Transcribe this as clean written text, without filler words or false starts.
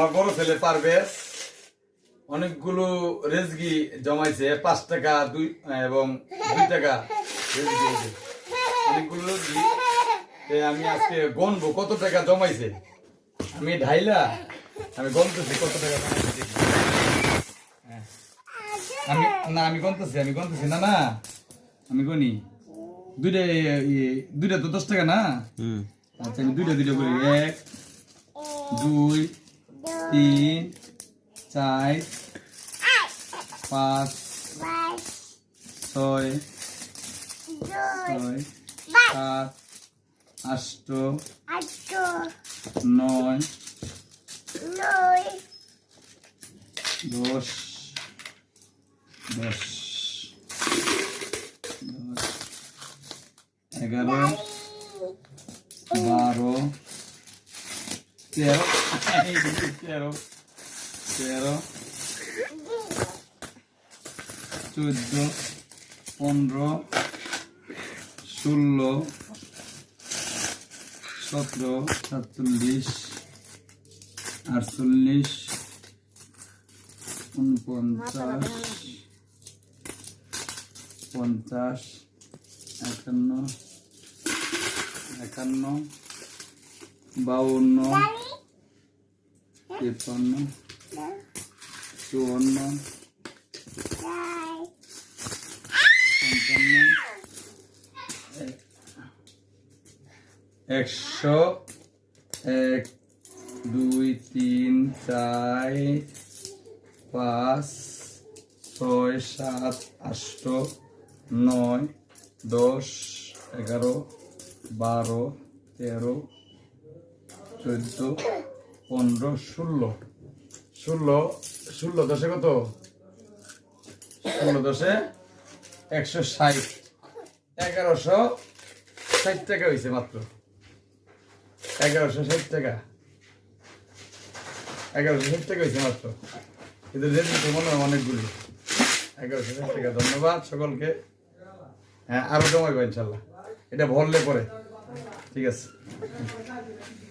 আমার বড় ছেলে পারভেজ অনেকগুলো রেজগি জমাইছে 5 টাকা 2 এবং 2 টাকা রেজগি হয়েছে অনেকগুলো রেজগি। আমি আজকে গণবো কত টাকা জমাইছে। আমি ঢাইলা আমি গণতেছি কত টাকা জমাইছে। আমি গণতেছি না না আমি গনি দুইটা তো 10 টাকা না। আচ্ছা আমি দুইটা করি 1 2 3 4 5 6 7 8 9 10 11 12 13 14 15 16 17 47 48 49 50 51 52 53 54 100 1 2 3 4 5 6 7 8 9 10 11 12 13 14 15 16 দশে কত 16 দশে 160 1160 টাকা হয়েছে মাত্র 1160 টাকা 1160 টাকা হয়েছে মাত্র। কিন্তু রেজিস্ট মনে হয় অনেকগুলি 1160 টাকা। ধন্যবাদ সকলকে। হ্যাঁ আরো জমাইবা ইনশাল্লাহ, এটা ভরলে পরে ঠিক আছে।